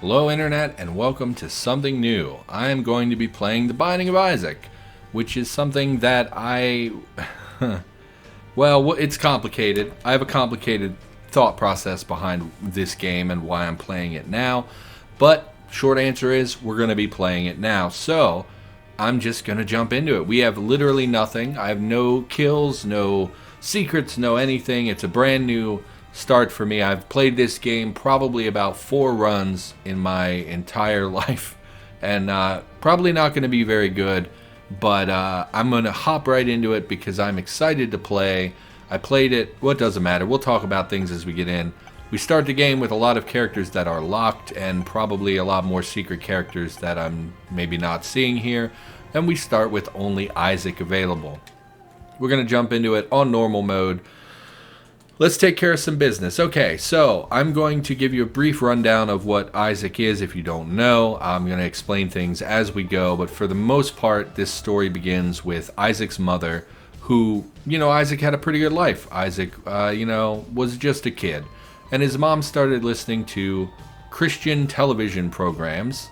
Hello Internet and welcome to something new. I am going to be playing The Binding of Isaac, which is something that well, it's complicated. I have a complicated thought process behind this game and why I'm playing it now, but short answer is we're going to be playing it now. So, I'm just going to jump into it. We have literally nothing. I have no kills, no secrets, no anything. It's a brand new start for me. I've played this game probably about 4 runs in my entire life, and probably not going to be very good, but I'm going to hop right into it because I'm excited to play. I played it. Well, it doesn't matter. We'll talk about things as we get in. We start the game with a lot of characters that are locked and probably a lot more secret characters that I'm maybe not seeing here. And we start with only Isaac available. We're going to jump into it on normal mode. Let's take care of some business. Okay, so I'm going to give you a brief rundown of what Isaac is if you don't know. I'm going to explain things as we go, but for the most part, this story begins with Isaac's mother, who, Isaac had a pretty good life. Isaac, was just a kid. And his mom started listening to Christian television programs,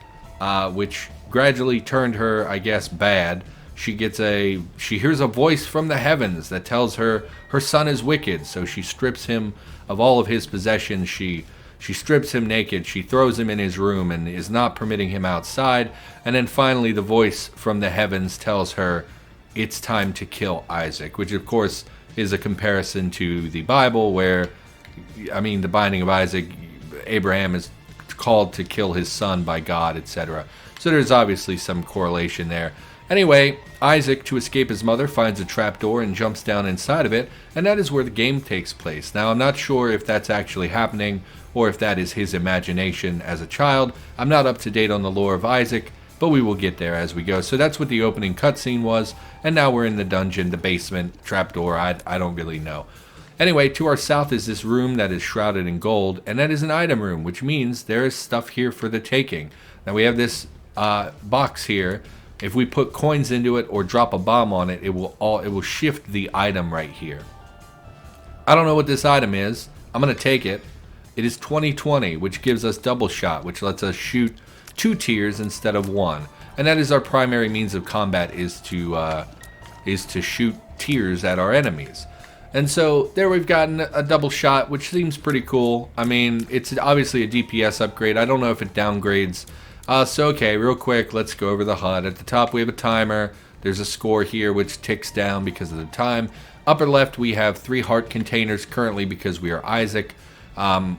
which gradually turned her, I guess, bad. She hears a voice from the heavens that tells her her son is wicked, so she strips him of all of his possessions. She strips him naked. She throws him in his room and is not permitting him outside. And then finally the voice from the heavens tells her it's time to kill Isaac, which of course is a comparison to the Bible where, the Binding of Isaac, Abraham is called to kill his son by God, etc. So there's obviously some correlation there. Anyway, Isaac, to escape his mother, finds a trapdoor and jumps down inside of it, and that is where the game takes place. Now, I'm not sure if that's actually happening or if that is his imagination as a child. I'm not up to date on the lore of Isaac, but we will get there as we go. So that's what the opening cutscene was, and now we're in the dungeon, the basement, trapdoor, I don't really know. Anyway, to our south is this room that is shrouded in gold, and that is an item room, which means there is stuff here for the taking. Now we have this box here. If we put coins into it or drop a bomb on it, it will shift the item right here. I don't know what this item is. I'm going to take it. It is 2020, which gives us double shot, which lets us shoot 2 tiers instead of 1. And that is our primary means of combat, is to shoot tiers at our enemies. And so there we've gotten a double shot, which seems pretty cool. It's obviously a DPS upgrade. I don't know if it downgrades. Okay, real quick, let's go over the HUD. At the top, we have a timer. There's a score here, which ticks down because of the time. Upper left, we have 3 heart containers currently because we are Isaac.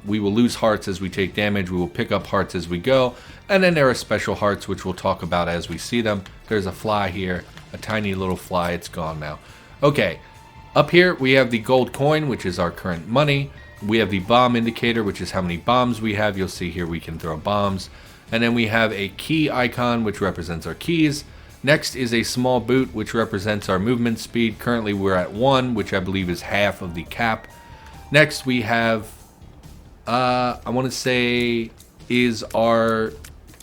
We will lose hearts as we take damage. We will pick up hearts as we go. And then there are special hearts, which we'll talk about as we see them. There's a fly here, a tiny little fly. It's gone now. Okay, up here, we have the gold coin, which is our current money. We have the bomb indicator, which is how many bombs we have. You'll see here we can throw bombs. And then we have a key icon, which represents our keys. Next is a small boot, which represents our movement speed. Currently, we're at 1, which I believe is half of the cap. Next, we have, I want to say,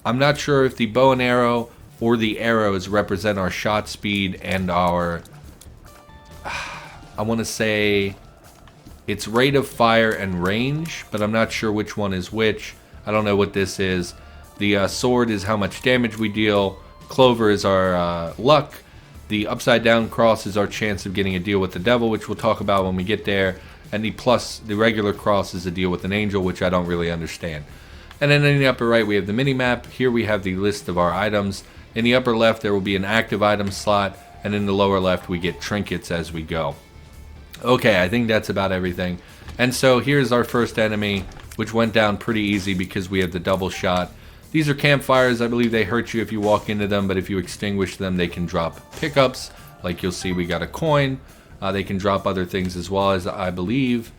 I'm not sure if the bow and arrow or the arrows represent our shot speed and our, I want to say, it's rate of fire and range, but I'm not sure which one is which. I don't know what this is. The sword is how much damage we deal. Clover is our luck. The upside down cross is our chance of getting a deal with the devil, which we'll talk about when we get there. And the regular cross is a deal with an angel, which I don't really understand. And then in the upper right, we have the mini map. Here we have the list of our items. In the upper left, there will be an active item slot. And in the lower left, we get trinkets as we go. Okay, I think that's about everything. And so here's our first enemy, which went down pretty easy because we have the double shot. These are campfires. I believe they hurt you if you walk into them, but if you extinguish them, they can drop pickups. Like you'll see, we got a coin. They can drop other things as well, as I believe.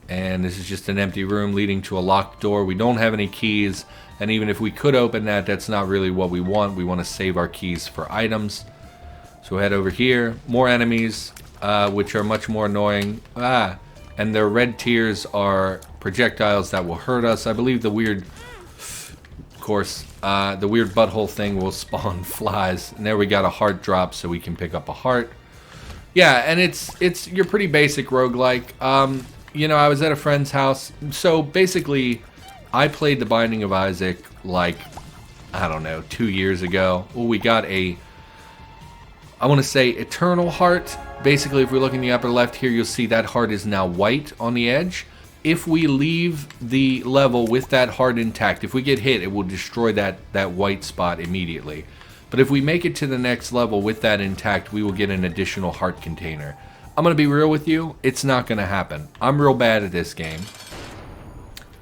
And this is just an empty room leading to a locked door. We don't have any keys, and even if we could open that, that's not really what we want. We want to save our keys for items. So head over here. More enemies, which are much more annoying. And their red tiers are projectiles that will hurt us. I believe the weird butthole thing will spawn flies. And there we got a heart drop, so we can pick up a heart. Yeah, and it's your pretty basic roguelike. I was at a friend's house. So basically, I played The Binding of Isaac like, I don't know, 2 years ago. Well, we got a, I want to say, Eternal Heart. Basically, if we look in the upper left here, you'll see that heart is now white on the edge. If we leave the level with that heart intact, if we get hit, it will destroy that white spot immediately. But if we make it to the next level with that intact, we will get an additional heart container. I'm going to be real with you, it's not going to happen. I'm real bad at this game.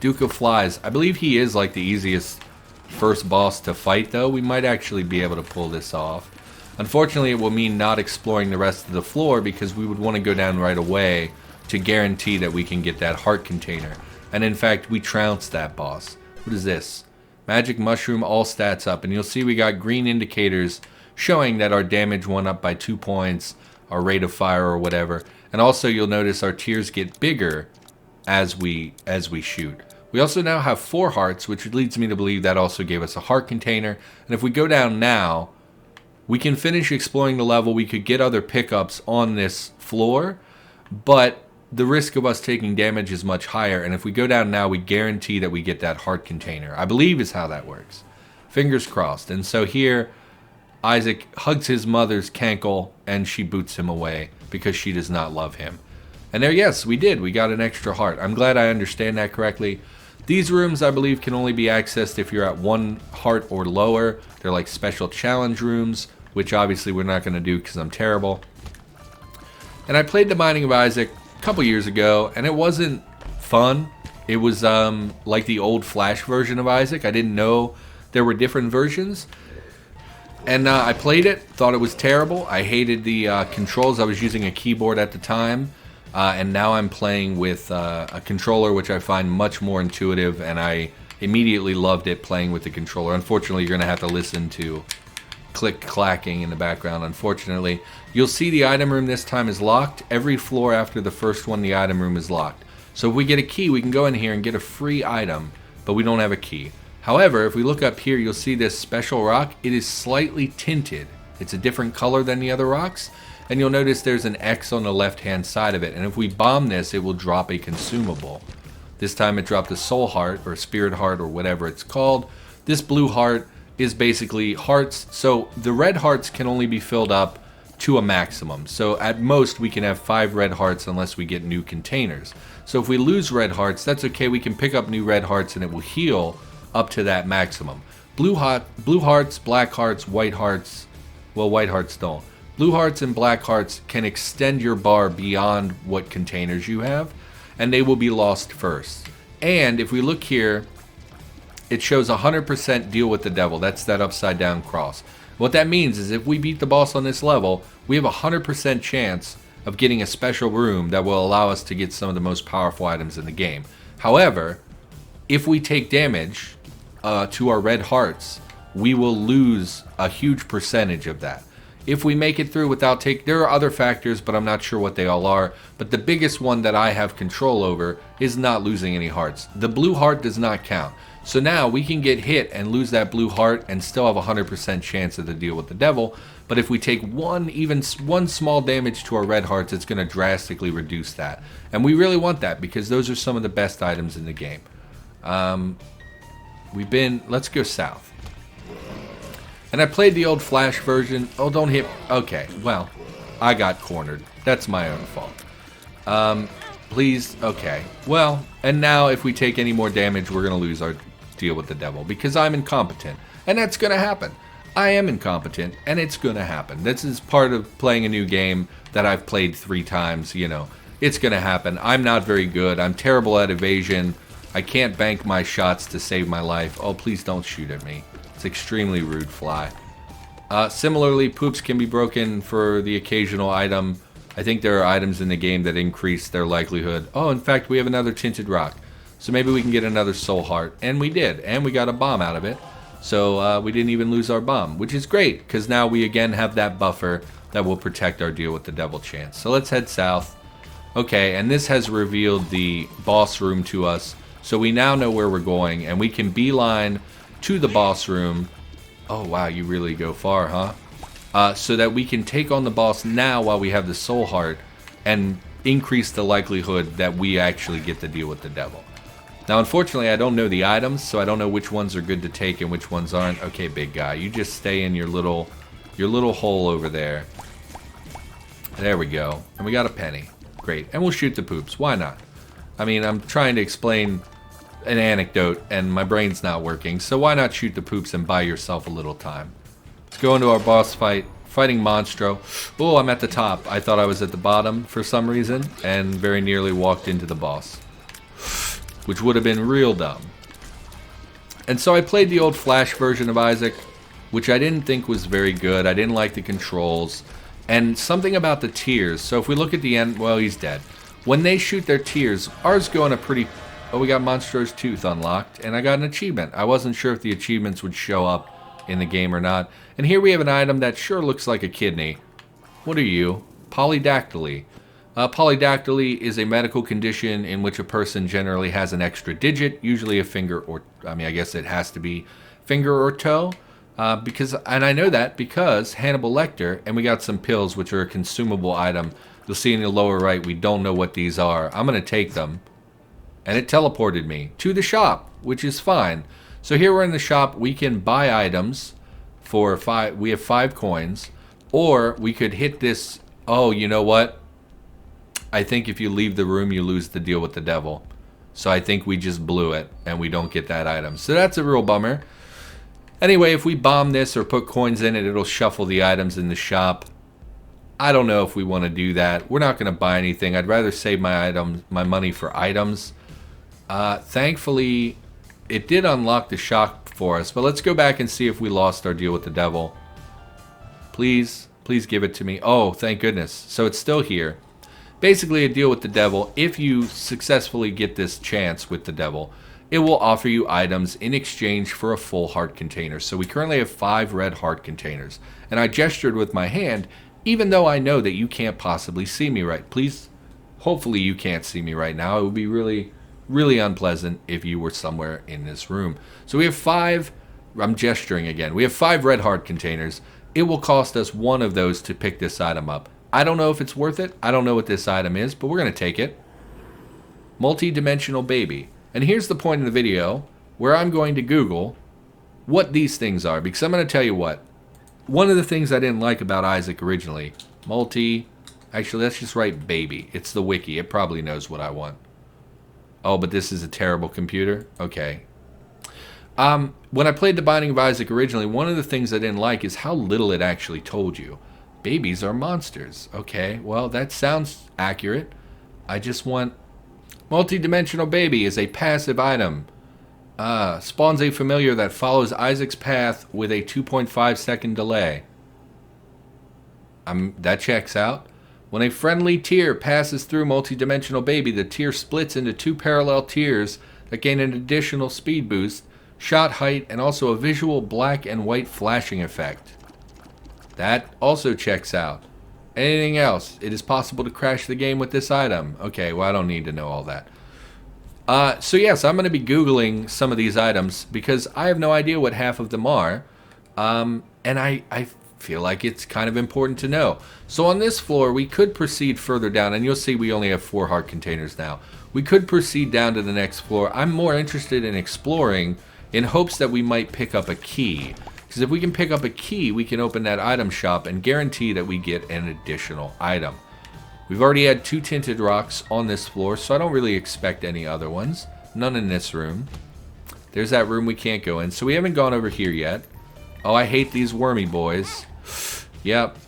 Duke of Flies. I believe he is like the easiest first boss to fight, though. We might actually be able to pull this off. Unfortunately, it will mean not exploring the rest of the floor because we would want to go down right away to guarantee that we can get that heart container. And in fact, we trounced that boss. What is this? Magic Mushroom, all stats up. And you'll see we got green indicators showing that our damage went up by 2 points, our rate of fire or whatever. And also you'll notice our tears get bigger as we shoot. We also now have 4 hearts, which leads me to believe that also gave us a heart container. And if we go down now, we can finish exploring the level. We could get other pickups on this floor, but the risk of us taking damage is much higher, and if we go down now, we guarantee that we get that heart container. I believe is how that works. Fingers crossed. And so here, Isaac hugs his mother's cankle, and she boots him away because she does not love him. And there, yes, we did. We got an extra heart. I'm glad I understand that correctly. These rooms, I believe, can only be accessed if you're at 1 heart or lower. They're like special challenge rooms, which obviously we're not going to do because I'm terrible. And I played The Binding of Isaac a couple years ago, and it wasn't fun. It was like the old Flash version of Isaac. I didn't know there were different versions. And I played it, thought it was terrible. I hated the controls. I was using a keyboard at the time. And now I'm playing with a controller, which I find much more intuitive, and I immediately loved it playing with the controller. Unfortunately, you're going to have to listen to click-clacking in the background, unfortunately. You'll see the item room this time is locked. Every floor after the first one, the item room is locked. So if we get a key, we can go in here and get a free item, but we don't have a key. However, if we look up here, you'll see this special rock. It is slightly tinted. It's a different color than the other rocks, and you'll notice there's an X on the left-hand side of it, and if we bomb this, it will drop a consumable. This time it dropped a soul heart, or spirit heart, or whatever it's called. This blue heart is basically hearts. So the red hearts can only be filled up to a maximum. So at most we can have 5 red hearts unless we get new containers. So if we lose red hearts, that's okay. We can pick up new red hearts and it will heal up to that maximum. Blue hearts, black hearts, white hearts. Well, white hearts don't. Blue hearts and black hearts can extend your bar beyond what containers you have, and they will be lost first. And if we look here, it shows 100% deal with the devil. That's that upside down cross. What that means is if we beat the boss on this level, we have a 100% chance of getting a special room that will allow us to get some of the most powerful items in the game. However, if we take damage to our red hearts, we will lose a huge percentage of that. If we make it through without there are other factors, but I'm not sure what they all are. But the biggest one that I have control over is not losing any hearts. The blue heart does not count. So now we can get hit and lose that blue heart and still have a 100% chance of the deal with the devil. But if we take even one small damage to our red hearts, it's going to drastically reduce that. And we really want that because those are some of the best items in the game. Let's go south. And I played the old Flash version. Oh, don't hit. Okay, well, I got cornered. That's my own fault. Please, okay. Well, and now if we take any more damage, we're going to lose our deal with the devil because I'm incompetent. And that's going to happen. I am incompetent, and it's going to happen. This is part of playing a new game that I've played 3 times, you know. It's going to happen. I'm not very good. I'm terrible at evasion. I can't bank my shots to save my life. Oh, please don't shoot at me. It's extremely rude, fly. Similarly, poops can be broken for the occasional item. I think there are items in the game that increase their likelihood. Oh, in fact, we have another tinted rock. So maybe we can get another soul heart. And we did. And we got a bomb out of it. So we didn't even lose our bomb, which is great. Because now we again have that buffer that will protect our deal with the devil chance. So let's head south. Okay, and this has revealed the boss room to us. So we now know where we're going. And we can beeline to the boss room. Oh, wow, you really go far, huh? So that we can take on the boss now while we have the soul heart and increase the likelihood that we actually get to deal with the devil. Now, unfortunately, I don't know the items, so I don't know which ones are good to take and which ones aren't. Okay, big guy, you just stay in your little hole over there. There we go. And we got a penny. Great. And we'll shoot the poops. Why not? I mean, I'm trying to explain an anecdote, and my brain's not working, so why not shoot the poops and buy yourself a little time? Let's go into our boss fight. Fighting Monstro. Oh, I'm at the top. I thought I was at the bottom for some reason, and very nearly walked into the boss, which would have been real dumb. And so I played the old Flash version of Isaac, which I didn't think was very good. I didn't like the controls, and something about the tears. So if we look at the end, well, he's dead. When they shoot their tears, ours go in a pretty... Oh, we got Monstro's Tooth unlocked, and I got an achievement. I wasn't sure if the achievements would show up in the game or not. And here we have an item that sure looks like a kidney. What are you? Polydactyly. Polydactyly is a medical condition in which a person generally has an extra digit, usually a finger or... I mean, I guess it has to be finger or toe. And I know that because Hannibal Lecter, and we got some pills, which are a consumable item. You'll see in the lower right, we don't know what these are. I'm going to take them. And it teleported me to the shop, which is fine. So here we're in the shop. We can buy items for 5. We have 5 coins. Or we could hit this. Oh, you know what? I think if you leave the room, you lose the deal with the devil. So I think we just blew it and we don't get that item. So that's a real bummer. Anyway, if we bomb this or put coins in it, it'll shuffle the items in the shop. I don't know if we want to do that. We're not going to buy anything. I'd rather save my money for items. Thankfully, it did unlock the shop for us. But let's go back and see if we lost our deal with the devil. Please give it to me. Oh, thank goodness. So it's still here. Basically, a deal with the devil. If you successfully get this chance with the devil, it will offer you items in exchange for a full heart container. So we currently have 5 red heart containers. And I gestured with my hand, even though I know that you can't possibly see me right. Please, hopefully you can't see me right now. It would be really, really unpleasant if you were somewhere in this room. So we have 5, I'm gesturing again. We have 5 red heart containers. It will cost us 1 of those to pick this item up. I don't know if it's worth it. I don't know what this item is, but we're going to take it. Multi-dimensional baby. And here's the point in the video where I'm going to Google what these things are, because I'm going to tell you what. One of the things I didn't like about Isaac originally, actually let's just write baby. It's the wiki. It probably knows what I want. Oh, but this is a terrible computer? Okay. When I played The Binding of Isaac originally, one of the things I didn't like is how little it actually told you. Babies are monsters. Okay, well, that sounds accurate. I just want... Multi-dimensional baby is a passive item. Spawns a familiar that follows Isaac's path with a 2.5 second delay. That checks out. When a friendly tier passes through multi-dimensional baby, the tier splits into 2 parallel tiers that gain an additional speed boost, shot height, and also a visual black and white flashing effect. That also checks out. Anything else? It is possible to crash the game with this item. Okay, well, I don't need to know all that. So yes, I'm going to be Googling some of these items because I have no idea what half of them are. And I feel like it's kind of important to know. So on this floor, we could proceed further down, and you'll see we only have 4 heart containers now. We could proceed down to the next floor. I'm more interested in exploring in hopes that we might pick up a key. Because if we can pick up a key, we can open that item shop and guarantee that we get an additional item. We've already had 2 tinted rocks on this floor, so I don't really expect any other ones. None in this room. There's that room we can't go in, so we haven't gone over here yet. Oh, I hate these wormy boys. Yep,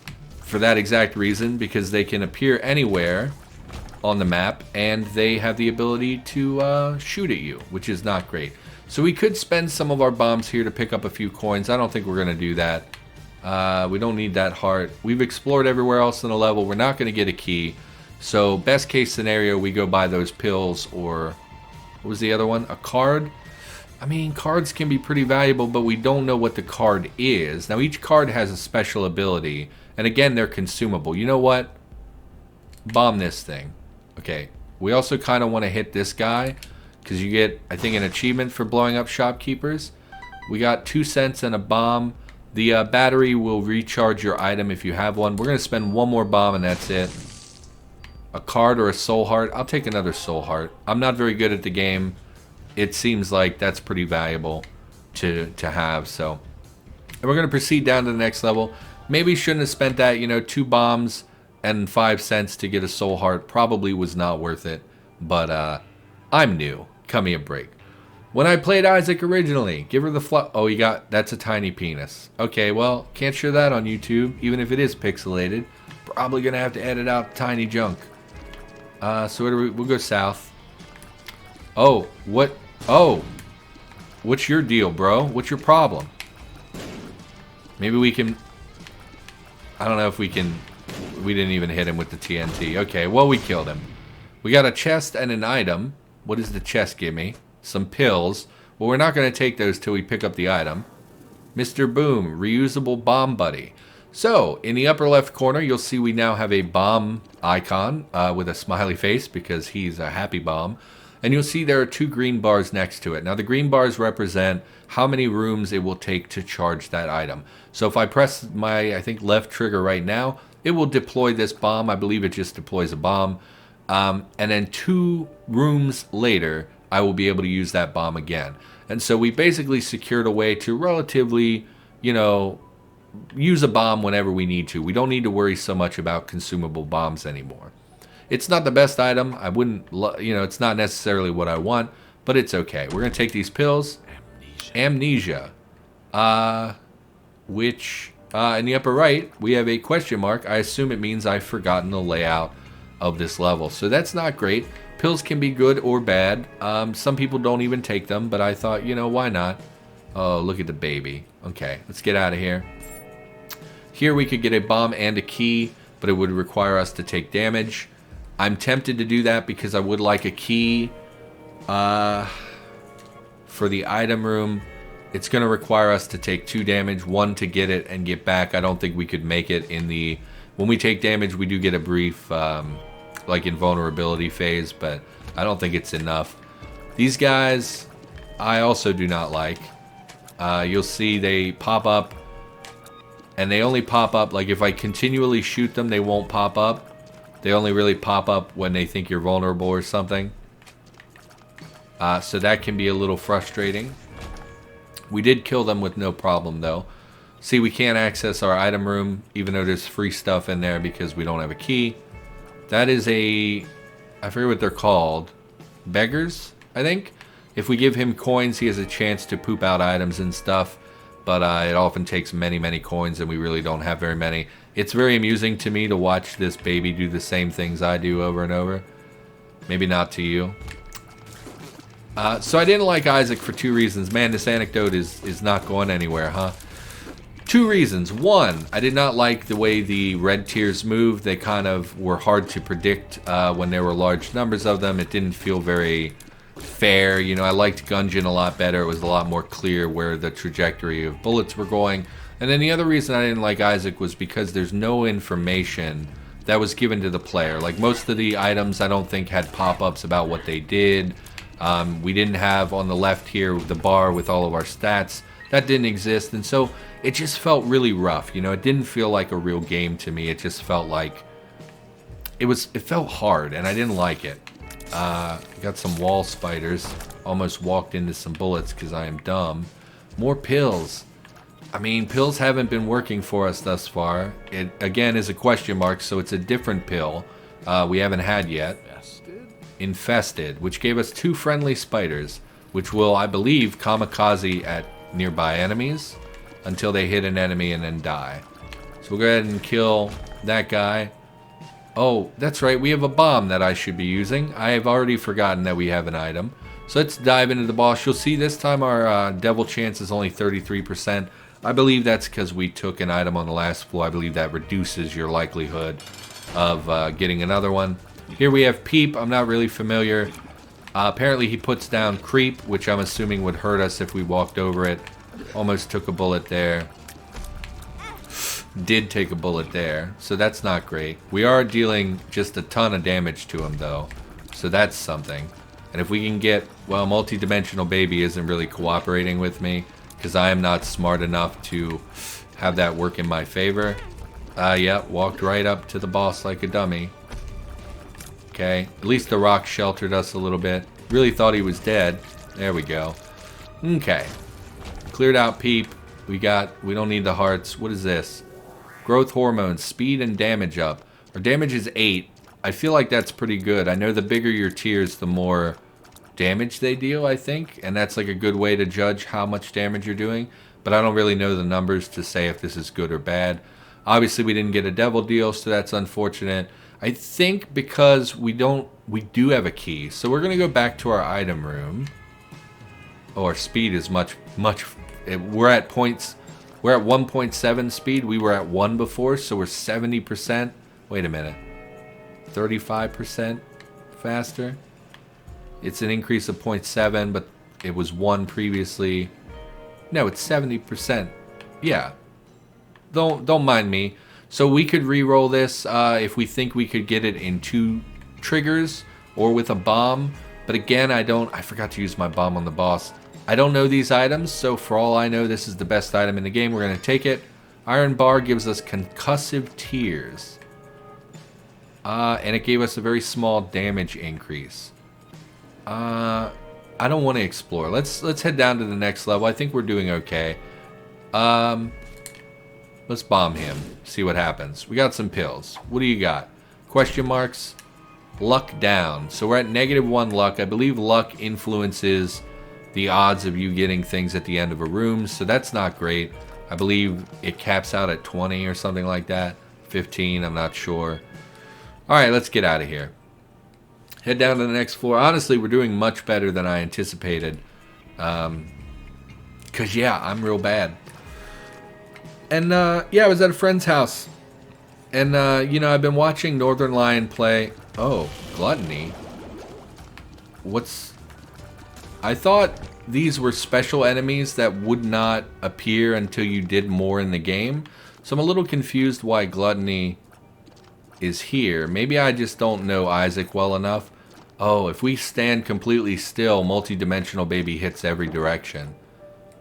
for that exact reason, because they can appear anywhere on the map, and they have the ability to shoot at you, which is not great. So we could spend some of our bombs here to pick up a few coins. I don't think we're going to do that. We don't need that heart. We've explored everywhere else in the level. We're not going to get a key. So best case scenario, we go buy those pills or... What was the other one? A card? I mean, cards can be pretty valuable, but we don't know what the card is. Now, each card has a special ability. And again, they're consumable. You know what? Bomb this thing. Okay. We also kind of want to hit this guy. Because you get, I think, an achievement for blowing up shopkeepers. We got 2 cents and a bomb. The battery will recharge your item if you have one. We're going to spend 1 more bomb and that's it. A card or a soul heart. I'll take another soul heart. I'm not very good at the game. it seems like that's pretty valuable to have. So, and we're going to proceed down to the next level. Maybe shouldn't have spent that, 2 bombs and 5 cents to get a soul heart. Probably was not worth it. But I'm new. Cut me a break. When I played Isaac originally, give her the oh, that's a tiny penis. Okay, well, can't show that on YouTube, even if it is pixelated. Probably gonna have to edit out tiny junk. So where we'll go south. Oh, what? Oh, what's your deal, bro? What's your problem? Maybe we can. I don't know if we can. We didn't even hit him with the TNT. Okay, well, we killed him. We got a chest and an item. What does the chest give me? Some pills. Well, we're not going to take those till we pick up the item. Mr. Boom, reusable bomb buddy. So, in the upper left corner, you'll see we now have a bomb icon with a smiley face because he's a happy bomb. And you'll see there are 2 green bars next to it. Now, the green bars represent how many rooms it will take to charge that item. So, if I press my, I think, left trigger right now, it will deploy this bomb. I believe it just deploys a bomb. And then 2 rooms later, I will be able to use that bomb again. And so we basically secured a way to relatively, use a bomb whenever we need to. We don't need to worry so much about consumable bombs anymore. It's not the best item. I wouldn't, it's not necessarily what I want, but it's okay. We're going to take these pills. Amnesia. Which, in the upper right, we have a question mark. I assume it means I've forgotten the layout of this level. So that's not great. Pills can be good or bad. Some people don't even take them, but I thought, why not? Oh, look at the baby. Okay, let's get out of here. Here we could get a bomb and a key, but it would require us to take damage. I'm tempted to do that because I would like a key. For the item room, it's going to require us to take 2 damage, 1 to get it and get back. I don't think we could make it in the... When we take damage, we do get a brief... like invulnerability phase, but I don't think it's enough. These guys I also do not like. You'll see they pop up, and they only pop up, like if I continually shoot them, they won't pop up. They only really pop up when they think you're vulnerable or something. So that can be a little frustrating. We did kill them with no problem though. See, we can't access our item room even though there's free stuff in there because we don't have a key. That is I forget what they're called. Beggars, I think. If we give him coins, he has a chance to poop out items and stuff. But it often takes many, many coins, and we really don't have very many. It's very amusing to me to watch this baby do the same things I do over and over. Maybe not to you. So I didn't like Isaac for 2 reasons. Man, this anecdote is not going anywhere, huh? 2 reasons. 1, I did not like the way the red tiers moved. They kind of were hard to predict when there were large numbers of them. It didn't feel very fair. I liked Gungeon a lot better. It was a lot more clear where the trajectory of bullets were going. And then the other reason I didn't like Isaac was because there's no information that was given to the player. Like most of the items I don't think had pop-ups about what they did. We didn't have on the left here the bar with all of our stats. That didn't exist, and so it just felt really rough. It didn't feel like a real game to me. It just felt like it felt hard, and I didn't like it. Got some wall spiders. Almost walked into some bullets because I am dumb. More pills. I mean, pills haven't been working for us thus far. It again is a question mark, so it's a different pill we haven't had yet. Infested, which gave us 2 friendly spiders, which will, I believe, kamikaze at nearby enemies until they hit an enemy and then die. So we'll go ahead and kill that guy. Oh, that's right, we have a bomb that I should be using. I have already forgotten that we have an item. So let's dive into the boss. You'll see this time our devil chance is only 33%. I believe that's because we took an item on the last floor. I believe that reduces your likelihood of getting another one. Here we have Peep. I'm not really familiar. Apparently he puts down Creep, which I'm assuming would hurt us if we walked over it. Almost took a bullet there. Did take a bullet there, so that's not great. We are dealing just a ton of damage to him though, so that's something. And if we can get, well, multi-dimensional baby isn't really cooperating with me because I am not smart enough to have that work in my favor. Yeah, walked right up to the boss like a dummy. Okay, at least the rock sheltered us a little bit. Really thought he was dead. There we go. Okay. Cleared out Peep. We don't need the hearts. What is this? Growth hormones, speed and damage up. Our damage is 8. I feel like that's pretty good. I know the bigger your tiers, the more damage they deal, I think. And that's like a good way to judge how much damage you're doing. But I don't really know the numbers to say if this is good or bad. Obviously, we didn't get a devil deal, so that's unfortunate. I think because we do have a key. So we're going to go back to our item room. Oh, our speed is much. We're at 1.7 speed. We were at 1 before, so we're 70%. Wait a minute. 35% faster. It's an increase of 0.7, but it was 1 previously. No, it's 70%. Yeah. Don't mind me. So we could re-roll this if we think we could get it in 2 triggers or with a bomb. But again, I forgot to use my bomb on the boss. I don't know these items, so for all I know, this is the best item in the game. We're going to take it. Iron bar gives us concussive tears. And it gave us a very small damage increase. I don't want to explore. Let's head down to the next level. I think we're doing okay. Let's bomb him. See what happens. We got some pills. What do you got? Question marks. Luck down. So we're at -1 luck. I believe luck influences the odds of you getting things at the end of a room. So that's not great. I believe it caps out at 20 or something like that. 15, I'm not sure. Alright, let's get out of here. Head down to the next floor. Honestly, we're doing much better than I anticipated. Because, yeah, I'm real bad. And, yeah, I was at a friend's house. And, you know, I've been watching Northern Lion play. Oh, Gluttony. I thought these were special enemies that would not appear until you did more in the game. So I'm a little confused why Gluttony is here. Maybe I just don't know Isaac well enough. Oh, if we stand completely still, multi-dimensional baby hits every direction.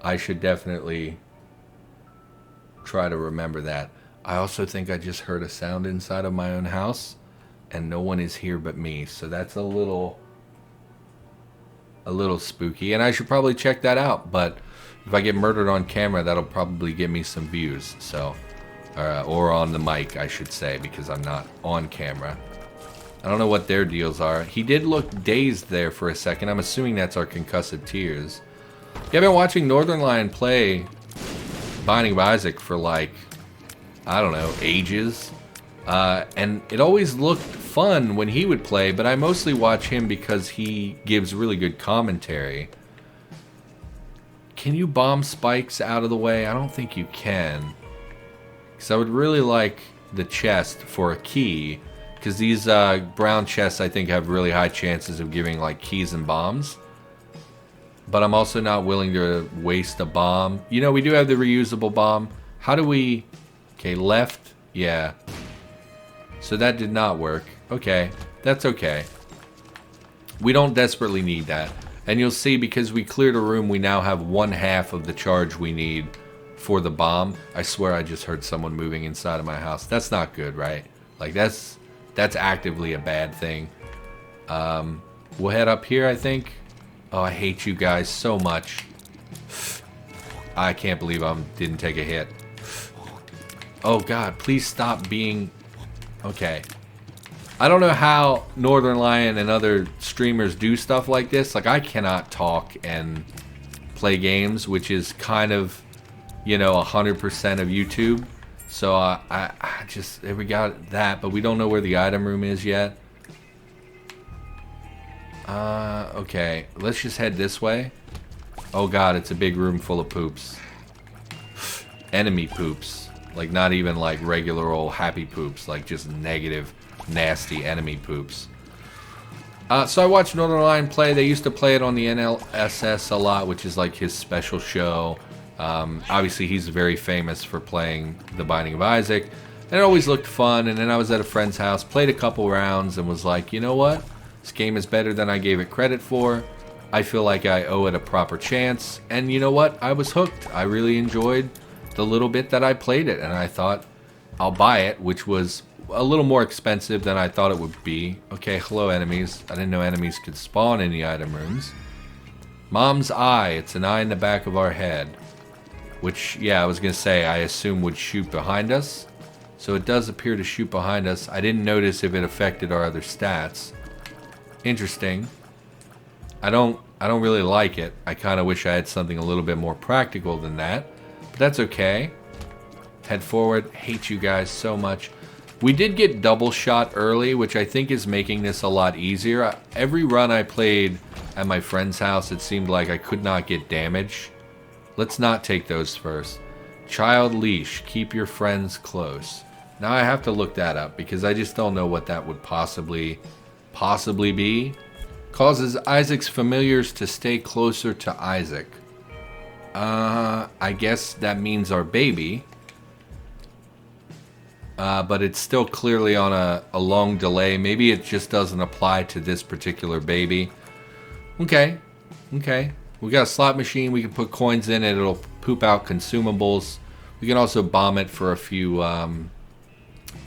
I should definitely try to remember that. I also think I just heard a sound inside of my own house, and no one is here but me. So that's a little spooky, and I should probably check that out. But if I get murdered on camera, that'll probably get me some views. So, or on the mic, I should say, because I'm not on camera. I don't know what their deals are. He did look dazed there for a second. I'm assuming that's our concussive tears. Yeah, I've been watching Northern Lion play Binding of Isaac for like, I don't know, ages. And it always looked fun when he would play, but I mostly watch him because he gives really good commentary. Can you bomb spikes out of the way? I don't think you can. Because I would really like the chest for a key. Because these brown chests, I think, have really high chances of giving like keys and bombs. But I'm also not willing to waste a bomb. You know, we do have the reusable bomb. How do we... Okay, left. Yeah. So that did not work. Okay, that's okay. We don't desperately need that. And you'll see, because we cleared a room, we now have 1/2 of the charge we need for the bomb. I swear I just heard someone moving inside of my house. That's not good, right? Like, that's actively a bad thing. We'll head up here, I think. Oh, I hate you guys so much. I can't believe I didn't take a hit. Oh, God, please stop being... Okay. I don't know how Northern Lion and other streamers do stuff like this. Like, I cannot talk and play games, which is kind of, you know, 100% of YouTube. So, I just... We got that, but we don't know where the item room is yet. Okay. Let's just head this way. Oh, God, it's a big room full of poops. Enemy poops. Like, not even, like, regular old happy poops. Like, just negative, nasty enemy poops. So I watched Northern Lion play. They used to play it on the NLSS a lot, which is, like, his special show. Obviously, he's very famous for playing The Binding of Isaac. And it always looked fun. And then I was at a friend's house, played a couple rounds, and was like, you know what? This game is better than I gave it credit for. I feel like I owe it a proper chance. And you know what? I was hooked. I really enjoyed the little bit that I played it, and I thought I'll buy it, which was a little more expensive than I thought it would be. Okay, hello enemies. I didn't know enemies could spawn in the item rooms. Mom's eye. It's an eye in the back of our head. Which, yeah, I was going to say, I assume would shoot behind us. So it does appear to shoot behind us. I didn't notice if it affected our other stats. Interesting. I don't really like it. I kind of wish I had something a little bit more practical than that. But that's okay. Head forward. Hate you guys so much. We did get double shot early, which I think is making this a lot easier. Every run I played at my friend's house, it seemed like I could not get damage. Let's not take those first. Child leash. Keep your friends close. Now I have to look that up because I just don't know what that would possibly be. Causes Isaac's familiars to stay closer to Isaac. I guess that means our baby. But it's still clearly on a long delay. Maybe it just doesn't apply to this particular baby. Okay. We got a slot machine. We can put coins in it. It'll poop out consumables. We can also bomb it for a few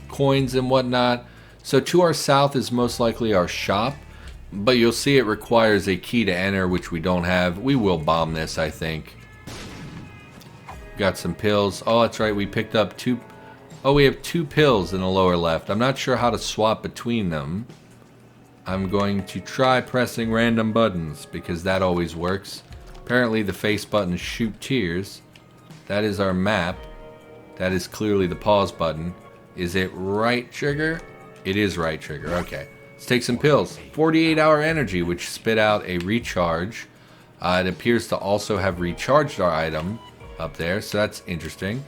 coins and whatnot. So to our south is most likely our shop. But you'll see it requires a key to enter, which we don't have. We will bomb this, I think. Got some pills. Oh, that's right. We picked up two... Oh, we have 2 pills in the lower left. I'm not sure how to swap between them. I'm going to try pressing random buttons because that always works. Apparently the face buttons shoot tears. That is our map. That is clearly the pause button. Is it right trigger? It is right trigger. Okay. Let's take some pills. 48-hour energy, which spit out a recharge. It appears to also have recharged our item up there, so that's interesting.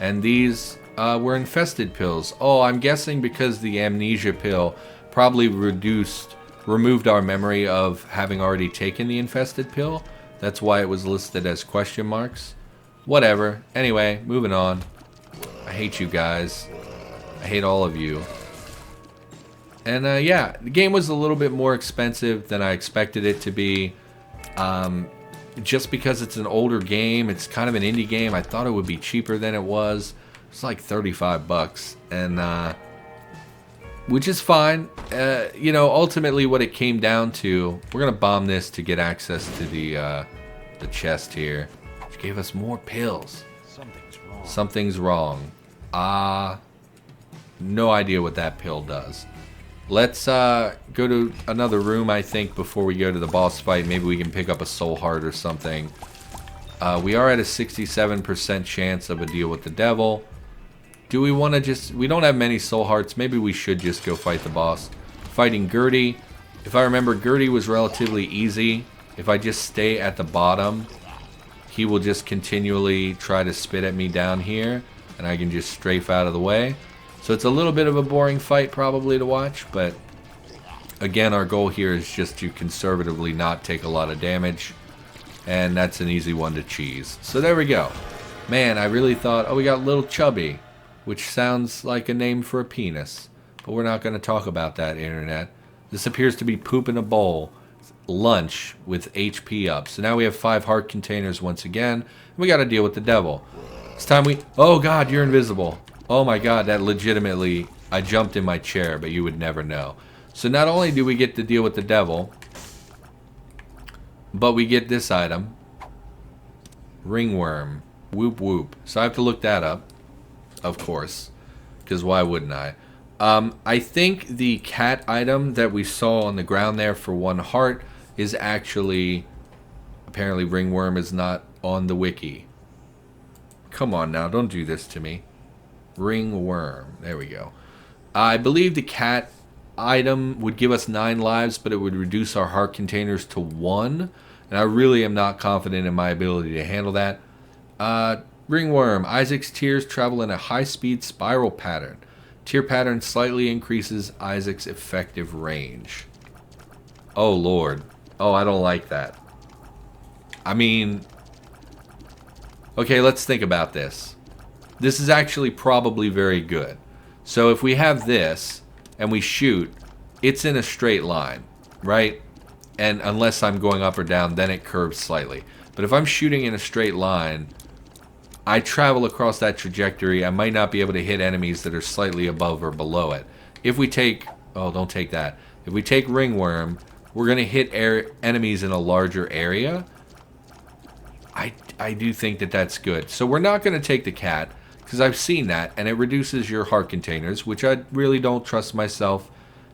And these were infested pills. Oh, I'm guessing because the amnesia pill probably removed our memory of having already taken the infested pill. That's why it was listed as question marks. Whatever. Anyway, moving on. I hate you guys. I hate all of you. And yeah, the game was a little bit more expensive than I expected it to be. Just because it's an older game, it's kind of an indie game. I thought it would be cheaper than it was. It's like 35 bucks. And which is fine. You know, ultimately what it came down to, we're going to bomb this to get access to the chest here. Which gave us more pills. Something's wrong. No idea what that pill does. Let's go to another room, I think, before we go to the boss fight. Maybe we can pick up a soul heart or something. We are at a 67% chance of a deal with the devil. Do we want to just... We don't have many soul hearts. Maybe we should just go fight the boss. Fighting Gertie. If I remember, Gertie was relatively easy. If I just stay at the bottom, he will just continually try to spit at me down here. And I can just strafe out of the way. So it's a little bit of a boring fight probably to watch, but again, our goal here is just to conservatively not take a lot of damage, and that's an easy one to cheese. So there we go. Man, I really thought, oh, we got Little Chubby, which sounds like a name for a penis, but we're not going to talk about that, internet. This appears to be poop in a bowl, lunch with HP up. So now we have 5 heart containers once again, and we got to deal with the devil. It's time we... Oh god, you're invisible. Oh my god, that legitimately... I jumped in my chair, but you would never know. So not only do we get to deal with the devil, but we get this item. Ringworm. Whoop whoop. So I have to look that up, of course, because why wouldn't I? I think the cat item that we saw on the ground there for 1 heart is actually... Apparently ringworm is not on the wiki. Come on now, don't do this to me. Ringworm. There we go. I believe the cat item would give us 9 lives, but it would reduce our heart containers to 1. And I really am not confident in my ability to handle that. Ringworm. Isaac's tears travel in a high-speed spiral pattern. Tear pattern slightly increases Isaac's effective range. Oh, Lord. Oh, I don't like that. I mean... Okay, let's think about this. This is actually probably very good. So if we have this and we shoot, it's in a straight line, right? And unless I'm going up or down, then it curves slightly. But if I'm shooting in a straight line, I travel across that trajectory. I might not be able to hit enemies that are slightly above or below it. If we take... Oh, don't take that. If we take Ringworm, we're going to hit enemies in a larger area. I do think that that's good. So we're not going to take the cat, because I've seen that, and it reduces your heart containers, which I really don't trust myself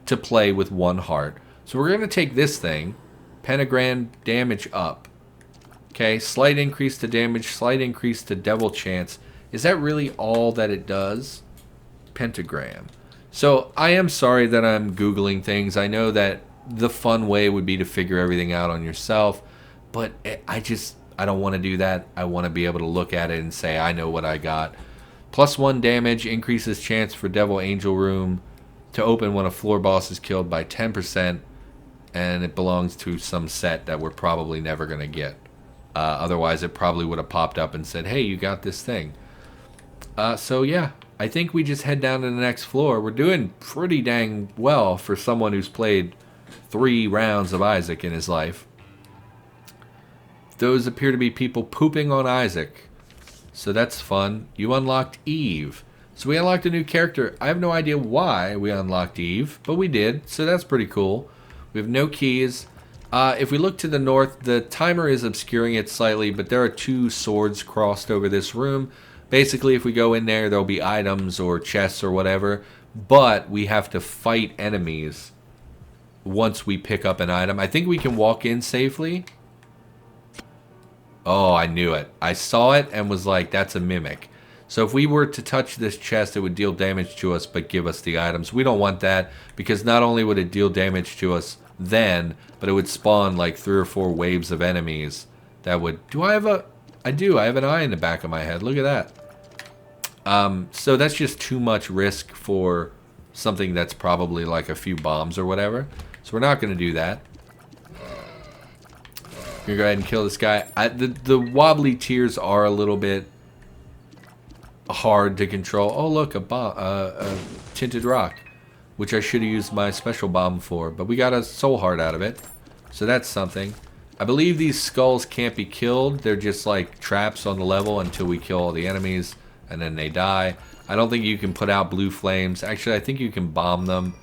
to play with 1 heart. So we're going to take this thing, pentagram damage up. Okay, slight increase to damage, slight increase to devil chance. Is that really all that it does? Pentagram. So I am sorry that I'm Googling things. I know that the fun way would be to figure everything out on yourself, but I don't want to do that. I want to be able to look at it and say, I know what I got. +1 damage, increases chance for Devil Angel Room to open when a floor boss is killed by 10%, and it belongs to some set that we're probably never going to get. Otherwise, it probably would have popped up and said, hey, you got this thing. So yeah, I think we just head down to the next floor. We're doing pretty dang well for someone who's played 3 rounds of Isaac in his life. Those appear to be people pooping on Isaac. So that's fun. You unlocked Eve. So we unlocked a new character. I have no idea why we unlocked Eve, but we did. So that's pretty cool. We have no keys. If we look to the north, the timer is obscuring it slightly, but there are 2 swords crossed over this room. Basically, if we go in there, there'll be items or chests or whatever, but we have to fight enemies once we pick up an item. I think we can walk in safely. Oh, I knew it. I saw it and was like, that's a mimic. So if we were to touch this chest, it would deal damage to us, but give us the items. We don't want that, because not only would it deal damage to us then, but it would spawn like 3 or 4 waves of enemies that would... Do I have a... I do. I have an eye in the back of my head. Look at that. So that's just too much risk for something that's probably like a few bombs or whatever. So we're not going to do that. I'm going to go ahead and kill this guy. The wobbly tears are a little bit hard to control. Oh, look, a tinted rock, which I should have used my special bomb for. But we got a soul heart out of it. So that's something. I believe these skulls can't be killed. They're just like traps on the level until we kill all the enemies, and then they die. I don't think you can put out blue flames. Actually, I think you can bomb them.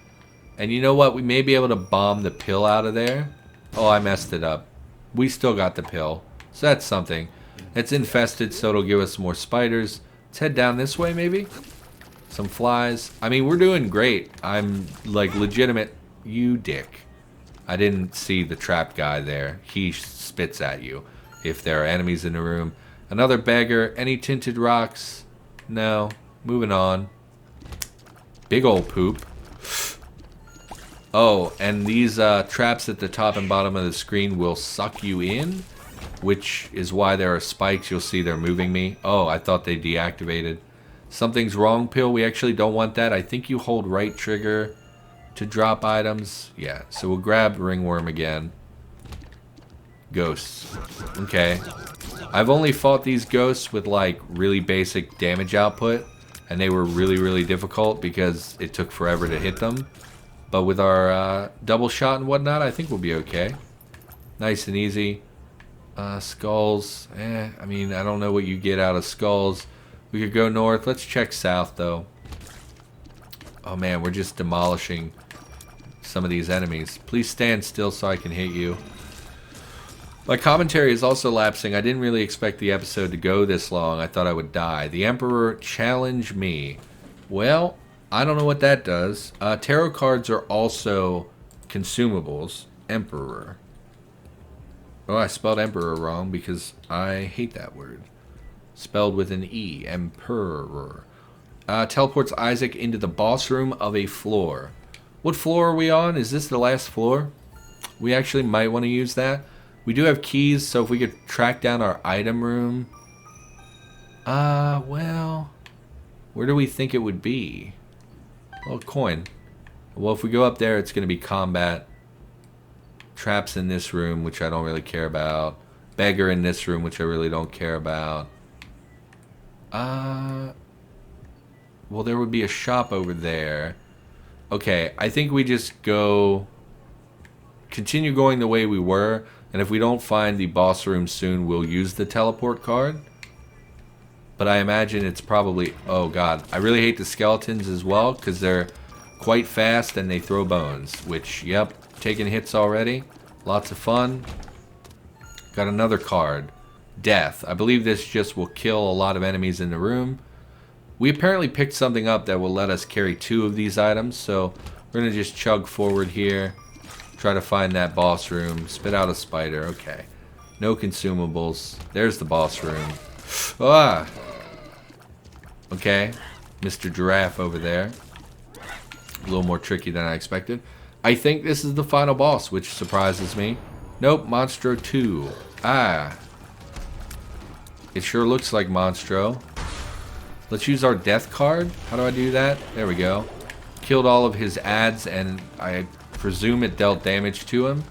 And you know what? We may be able to bomb the pill out of there. Oh, I messed it up. We still got the pill. So that's something. It's infested, so it'll give us more spiders. Let's head down this way, maybe. Some flies. I mean, we're doing great. I'm like legitimate. You dick. I didn't see the trap guy there. He spits at you if there are enemies in the room. Another beggar. Any tinted rocks? No. Moving on. Big old poop. Oh, and these traps at the top and bottom of the screen will suck you in, which is why there are spikes. You'll see they're moving me. Oh, I thought they deactivated. Something's wrong, pill. We actually don't want that. I think you hold right trigger to drop items. Yeah, so we'll grab ringworm again. Ghosts. Okay. I've only fought these ghosts with like really basic damage output, and they were really, really difficult because it took forever to hit them. But with our double shot and whatnot, I think we'll be okay. Nice and easy. Skulls. I mean, I don't know what you get out of skulls. We could go north. Let's check south, though. Oh, man, we're just demolishing some of these enemies. Please stand still so I can hit you. My commentary is also lapsing. I didn't really expect the episode to go this long. I thought I would die. The Emperor challenged me. Well, I don't know what that does. Tarot cards are also consumables. Emperor. Oh, I spelled emperor wrong because I hate that word. Spelled with an E. Emperor. Teleports Isaac into the boss room of a floor. What floor are we on? Is this the last floor? We actually might want to use that. We do have keys, so if we could track down our item room. Well, where do we think it would be? Well, coin. Well, if we go up there, it's going to be combat. Traps in this room, which I don't really care about. Beggar in this room, which I really don't care about. Well, there would be a shop over there. Okay, I think we just go... Continue going the way we were. And if we don't find the boss room soon, we'll use the teleport card. But I imagine it's probably... Oh, God. I really hate the skeletons as well, because they're quite fast and they throw bones. Which, yep, taking hits already. Lots of fun. Got another card. death. I believe this just will kill a lot of enemies in the room. We apparently picked something up that will let us carry 2 of these items, so we're going to just chug forward here. Try to find that boss room. Spit out a spider. Okay. No consumables. There's the boss room. Ah! Okay. Mr. Giraffe over there. A little more tricky than I expected. I think this is the final boss, which surprises me. Nope, Monstro 2. Ah. It sure looks like Monstro. Let's use our death card. How do I do that? There we go. Killed all of his ads, and I presume it dealt damage to him.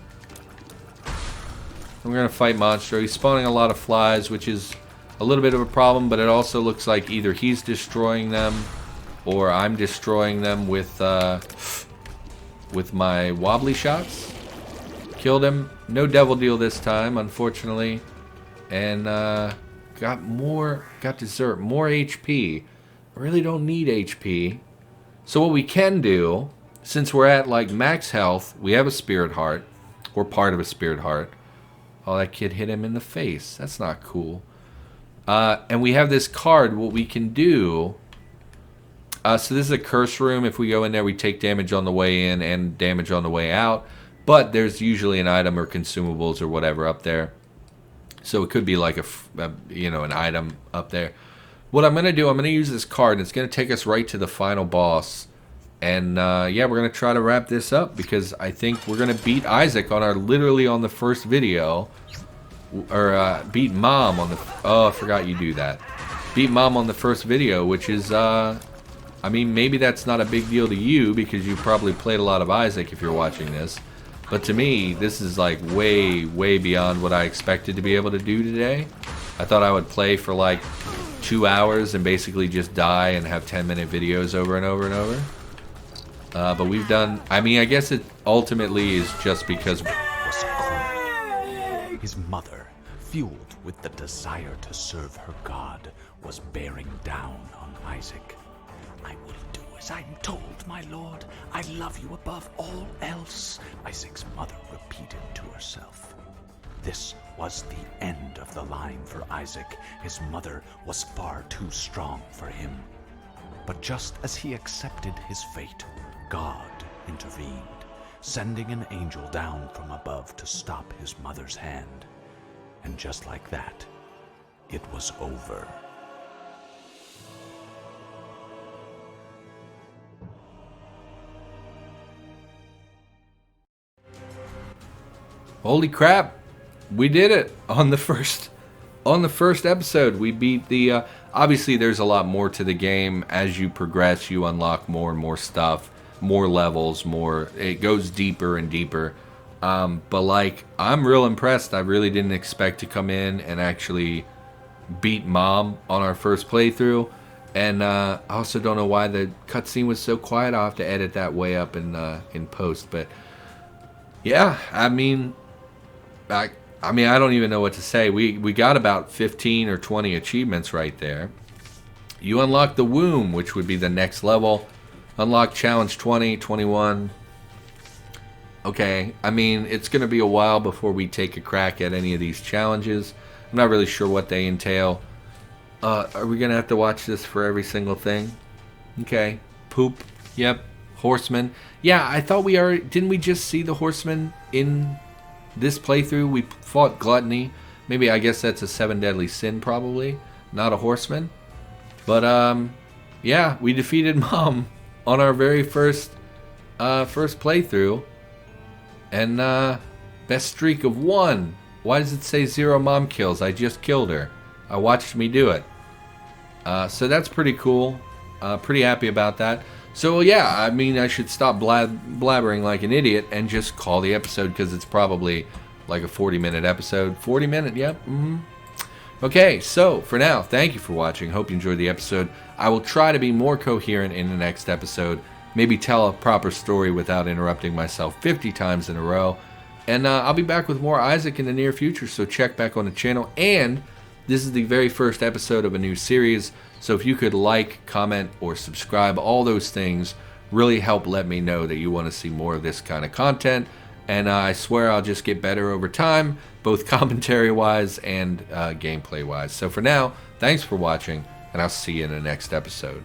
And we're going to fight Monstro. He's spawning a lot of flies, which is a little bit of a problem, but it also looks like either he's destroying them or I'm destroying them with my wobbly shots. Killed him. No devil deal this time, unfortunately. And got dessert. More HP. I really don't need HP. So what we can do, since we're at like max health, we have a spirit heart. Or part of a spirit heart. Oh, that kid hit him in the face. That's not cool. And we have this card. What we can do... so this is a curse room. If we go in there, we take damage on the way in and damage on the way out. But there's usually an item or consumables or whatever up there. So it could be like an item up there. What I'm going to do, I'm going to use this card. And it's going to take us right to the final boss. And yeah, we're going to try to wrap this up because I think we're going to beat Isaac on literally on the first video. Or beat Mom on the... Oh, I forgot you do that. Beat Mom on the first video, which is... I mean, maybe that's not a big deal to you because you probably played a lot of Isaac if you're watching this. But to me, this is like way, way beyond what I expected to be able to do today. I thought I would play for like 2 hours and basically just die and have 10-minute videos over and over and over. But we've done... I mean, I guess it ultimately is just because... His mother, fueled with the desire to serve her God, was bearing down on Isaac. I will do as I'm told, my lord. I love you above all else, Isaac's mother repeated to herself. This was the end of the line for Isaac. His mother was far too strong for him. But just as he accepted his fate, God intervened, sending an angel down from above to stop his mother's hand. And just like that, it was over. Holy crap! We did it on the first episode. We beat the obviously there's a lot more to the game. As you progress, you unlock more and more stuff, more levels, more, it goes deeper and deeper. But like, I'm real impressed. I really didn't expect to come in and actually beat Mom on our first playthrough. And I also don't know why the cutscene was so quiet. I'll have to edit that way up in post. But yeah, I mean, I don't even know what to say. We got about 15 or 20 achievements right there. You unlock the womb, which would be the next level. Unlock challenge 20, 21. Okay, I mean, it's going to be a while before we take a crack at any of these challenges. I'm not really sure what they entail. Are we going to have to watch this for every single thing? Okay. Poop. Yep. Horseman. Yeah, I thought we already... Didn't we just see the horseman in this playthrough? We fought Gluttony. Maybe, I guess that's a 7 deadly sin, probably. Not a horseman. But, yeah, we defeated Mom on our very first playthrough. And, best streak of 1. Why does it say 0 Mom kills? I just killed her. I watched me do it. So that's pretty cool. Pretty happy about that. So yeah, I mean, I should stop blabbering like an idiot and just call the episode because it's probably like a 40-minute episode. 40-minute, yep. Okay, so for now, thank you for watching. Hope you enjoyed the episode. I will try to be more coherent in the next episode. Maybe tell a proper story without interrupting myself 50 times in a row. And I'll be back with more Isaac in the near future, so check back on the channel. And this is the very first episode of a new series, so if you could like, comment, or subscribe, all those things really help let me know that you want to see more of this kind of content. And I swear I'll just get better over time, both commentary-wise and gameplay-wise. So for now, thanks for watching, and I'll see you in the next episode.